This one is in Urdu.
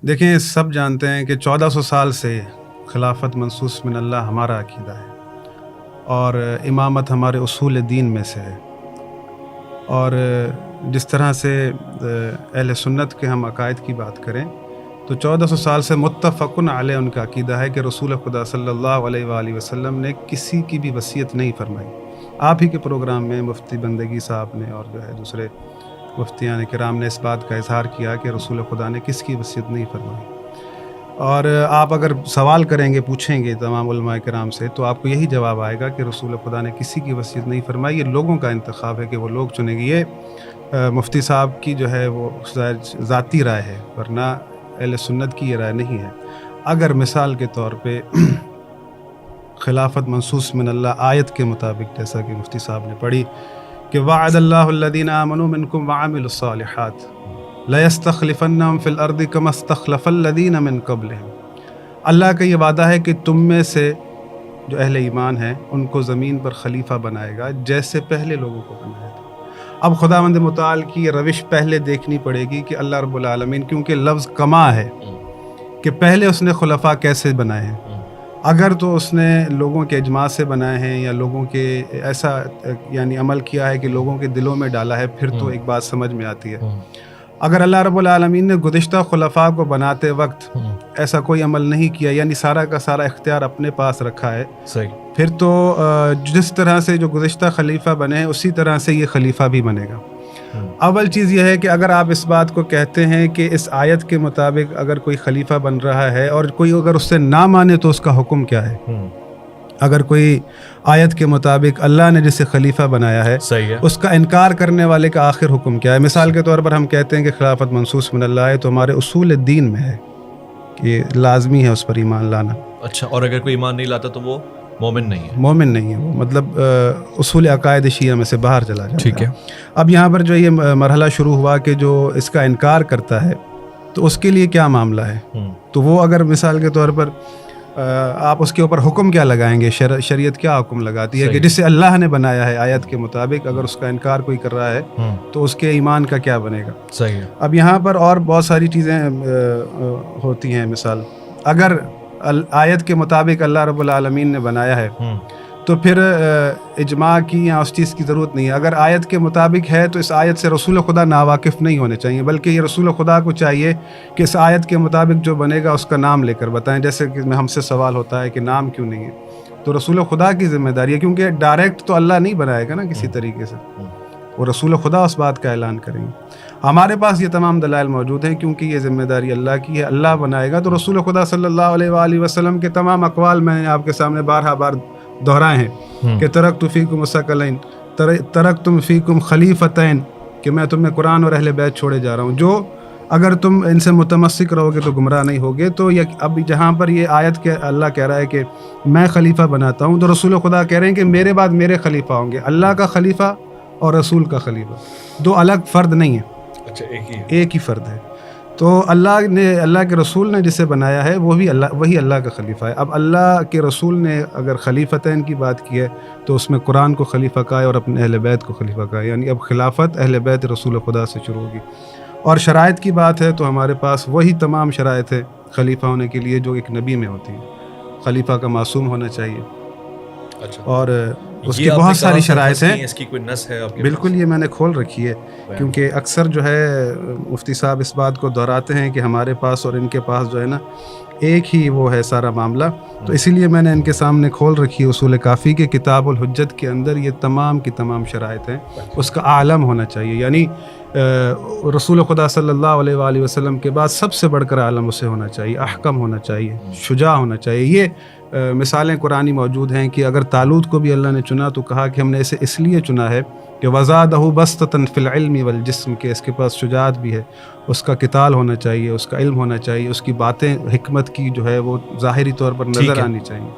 دیکھیں، سب جانتے ہیں کہ 1400 سال سے خلافت منصوص من اللہ ہمارا عقیدہ ہے، اور امامت ہمارے اصول دین میں سے ہے، اور جس طرح سے اہل سنت کے ہم عقائد کی بات کریں تو 1400 سال سے متفقن علیہ ان کا عقیدہ ہے کہ رسول خدا صلی اللہ علیہ وآلہ وسلم نے کسی کی بھی وصیت نہیں فرمائی۔ آپ ہی کے پروگرام میں مفتی بندگی صاحب نے اور جو ہے دوسرے مفتیان کرام نے اس بات کا اظہار کیا کہ رسول خدا نے کس کی وصیت نہیں فرمائی، اور آپ اگر سوال کریں گے، پوچھیں گے تمام علماء کرام سے، تو آپ کو یہی جواب آئے گا کہ رسول خدا نے کسی کی وصیت نہیں فرمائی۔ یہ لوگوں کا انتخاب ہے کہ وہ لوگ چنیں گے، یہ مفتی صاحب کی جو ہے وہ ذاتی رائے ہے، ورنہ اہل سنت کی یہ رائے نہیں ہے۔ اگر مثال کے طور پہ خلافت منصوص من اللہ آیت کے مطابق، جیسا کہ مفتی صاحب نے پڑھی کہ وعد اللہ الذین آمنوا منکم وعملوا الصالحات لَيَسْتَخْلِفَنَّهُمْ فِي الْأَرْضِ كَمَا اسْتَخْلَفَ الَّذِينَ مِن قَبْلِهِمْ، اللہ کا یہ وعدہ ہے کہ تم میں سے جو اہل ایمان ہیں ان کو زمین پر خلیفہ بنائے گا جیسے پہلے لوگوں کو بنایا تھا۔ اب خداوند متعال کی یہ روش پہلے دیکھنی پڑے گی کہ اللہ رب العالمین، کیونکہ لفظ کما ہے کہ پہلے اس نے خلفاء کیسے بنائے ہیں، اگر تو اس نے لوگوں کے اجماع سے بنائے ہیں یا لوگوں کے ایسا یعنی عمل کیا ہے کہ لوگوں کے دلوں میں ڈالا ہے، پھر تو ایک بات سمجھ میں آتی ہے۔ اگر اللہ رب العالمین نے گزشتہ خلفاء کو بناتے وقت ایسا کوئی عمل نہیں کیا، یعنی سارا کا سارا اختیار اپنے پاس رکھا ہے، صحیح، پھر تو جس طرح سے جو گزشتہ خلیفہ بنے ہیں اسی طرح سے یہ خلیفہ بھی بنے گا۔ اول چیز یہ ہے کہ اگر آپ اس بات کو کہتے ہیں کہ اس آیت کے مطابق اگر کوئی خلیفہ بن رہا ہے اور کوئی اگر اس سے نہ مانے تو اس کا حکم کیا ہے؟ اگر کوئی آیت کے مطابق اللہ نے جسے خلیفہ بنایا ہے، صحیح ہے، اس کا انکار کرنے والے کا آخر حکم کیا ہے؟ مثال کے طور پر ہم کہتے ہیں کہ خلافت منصوص من اللہ ہے، تو ہمارے اصول دین میں ہے کہ لازمی ہے اس پر ایمان لانا۔ اچھا، اور اگر کوئی ایمان نہیں لاتا تو وہ مومن نہیں ہے؟ مومن نہیں ہے، وہ مطلب اصول عقائد شیعہ میں سے باہر چلا جاتا ہے۔ ٹھیک ہے۔ اب یہاں پر جو یہ مرحلہ شروع ہوا کہ جو اس کا انکار کرتا ہے تو اس کے لیے کیا معاملہ ہے، تو وہ اگر مثال کے طور پر آپ اس کے اوپر حکم کیا لگائیں گے؟ شریعت کیا حکم لگاتی ہے کہ جسے اللہ نے بنایا ہے آیت کے مطابق، اگر اس کا انکار کوئی کر رہا ہے تو اس کے ایمان کا کیا بنے گا؟ صحیح ہے۔ اب یہاں پر اور بہت ساری چیزیں ہوتی ہیں۔ مثال، اگر آیت کے مطابق اللہ رب العالمین نے بنایا ہے تو پھر اجماع کی یا اس چیز کی ضرورت نہیں ہے۔ اگر آیت کے مطابق ہے تو اس آیت سے رسول خدا ناواقف نہیں ہونے چاہیے، بلکہ یہ رسول خدا کو چاہیے کہ اس آیت کے مطابق جو بنے گا اس کا نام لے کر بتائیں۔ جیسے کہ ہم سے سوال ہوتا ہے کہ نام کیوں نہیں ہے، تو رسول خدا کی ذمہ داری ہے، کیونکہ ڈائریکٹ تو اللہ نہیں بنائے گا نا کسی طریقے سے، وہ رسول خدا اس بات کا اعلان کریں گے۔ ہمارے پاس یہ تمام دلائل موجود ہیں، کیونکہ یہ ذمہ داری اللہ کی ہے، اللہ بنائے گا۔ تو رسول خدا صلی اللہ علیہ وآلہ وسلم کے تمام اقوال میں نے آپ کے سامنے بارہا بار دہرائے ہیں کہ ترکت فیکم ثقلین، ترکتم فیکم خلیفتین، کہ میں تمہیں قرآن اور اہل بیت چھوڑے جا رہا ہوں، جو اگر تم ان سے متمسک رہو گے تو گمراہ نہیں ہوگے۔ تو اب جہاں پر یہ آیت کے اللہ کہہ رہا ہے کہ میں خلیفہ بناتا ہوں، تو رسول خدا کہہ رہے ہیں کہ میرے بعد میرے خلیفہ ہوں گے، اللہ کا خلیفہ اور رسول کا خلیفہ، دو الگ فرد نہیں ہیں، اچھا، ایک ہی فرد ہے۔ تو اللہ کے رسول نے جسے بنایا ہے وہی اللہ کا خلیفہ ہے۔ اب اللہ کے رسول نے اگر خلیفتین کی بات کی ہے تو اس میں قرآن کو خلیفہ کہا ہے اور اپنے اہل بیت کو خلیفہ کہا ہے، یعنی اب خلافت اہل بیت رسول خدا سے شروع ہوگی۔ اور شرائط کی بات ہے تو ہمارے پاس وہی تمام شرائط ہے خلیفہ ہونے کے لیے جو ایک نبی میں ہوتی ہے۔ خلیفہ کا معصوم ہونا چاہیے، اور اس کی بہت ساری شرائط ہیں۔ اس کی کوئی نس ہے آپ کے؟ بالکل، یہ میں نے کھول رکھی ہے، کیونکہ اکثر جو ہے مفتی صاحب اس بات کو دہراتے ہیں کہ ہمارے پاس اور ان کے پاس جو ہے نا ایک ہی وہ ہے سارا معاملہ، تو اسی لیے میں نے ان کے سامنے کھول رکھی ہے اصول کافی کے کتاب الحجت کے اندر یہ تمام کی تمام شرائط ہیں۔ اس کا عالم ہونا چاہیے، یعنی رسول خدا صلی اللہ علیہ وآلہ وسلم کے بعد سب سے بڑھ کر عالم اسے ہونا چاہیے، احکم ہونا چاہیے، شجاع ہونا چاہیے۔ یہ مثالیں قرآنی موجود ہیں کہ اگر طالوت کو بھی اللہ نے چنا تو کہا کہ ہم نے اسے اس لیے چنا ہے کہ وزادہ بسطۃ فی العلم والجسم، کہ اس کے پاس شجاعت بھی ہے، اس کا قتال ہونا چاہیے، اس کا علم ہونا چاہیے، اس کی باتیں حکمت کی جو ہے وہ ظاہری طور پر نظر آنی چاہیے۔